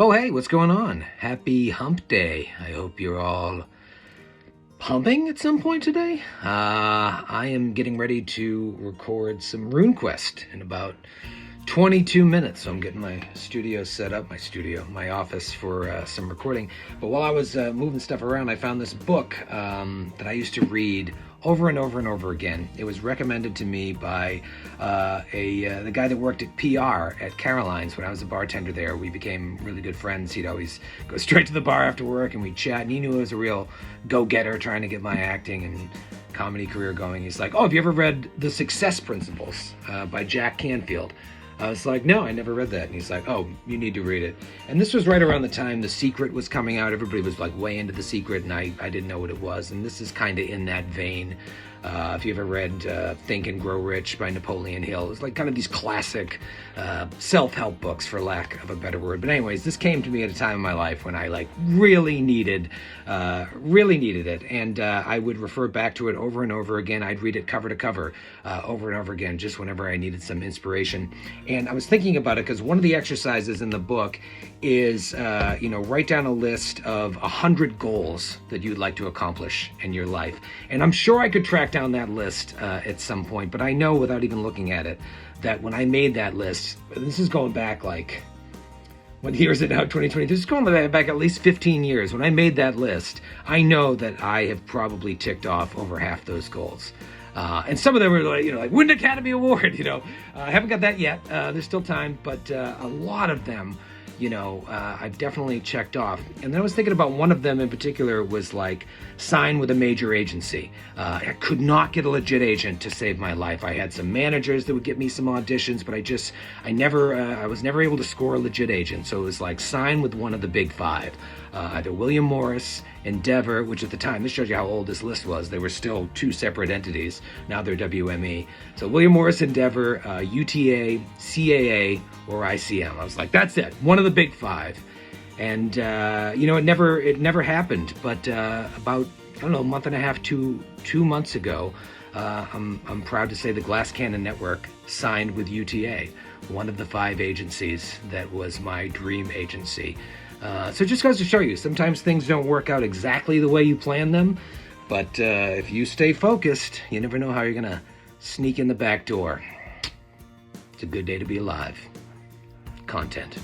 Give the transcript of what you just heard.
Oh, hey, what's going on? Happy hump day. I hope you're all humping at some point today. I am getting ready to record some RuneQuest in about 22 minutes. So I'm getting my studio set up, my office for some recording. But while I was moving stuff around, I found this book that I used to read over and over and over again. It was recommended to me by the guy that worked at PR at Caroline's when I was a bartender there. We became really good friends. He'd always go straight to the bar after work and we'd chat, and he knew I was a real go-getter trying to get my acting and comedy career going. He's like, "Oh, have you ever read The Success Principles by Jack Canfield?" I was like, "No, I never read that." And he's like, "Oh, you need to read it." And this was right around the time The Secret was coming out. Everybody was like way into The Secret, and I didn't know what it was. And this is kind of in that vein. If you ever read Think and Grow Rich by Napoleon Hill, it's like kind of these classic self-help books, for lack of a better word. But anyways, this came to me at a time in my life when I really needed it. And I would refer back to it over and over again. I'd read it cover to cover over and over again, just whenever I needed some inspiration. And I was thinking about it because one of the exercises in the book is, write down a list of 100 goals that you'd like to accomplish in your life. And I'm sure I could track down that list at some point, but I know without even looking at it that when I made that list, this is going back what year is it now, 2020? This is going back at least 15 years. When I made that list, I know that I have probably ticked off over half those goals. And some of them were like Win Academy Award, I haven't got that yet. There's still time, but a lot of them, I've definitely checked off. And then I was thinking about one of them in particular was sign with a major agency. I could not get a legit agent to save my life. I had some managers that would get me some auditions, but I was never able to score a legit agent. So it was sign with one of the big five, either William Morris, Endeavor, which at the time, this shows you how old this list was. They were still two separate entities. Now they're WME. So William Morris, Endeavor, UTA, CAA, or ICM. I was like, that's it. One of the big five. And, it never happened. But about, a month and a half, 2 months ago, I'm proud to say the Glass Cannon Network signed with UTA, one of the 5 agencies that was my dream agency. So it just goes to show you, sometimes things don't work out exactly the way you plan them, but if you stay focused, you never know how you're going to sneak in the back door. It's a good day to be alive. Content.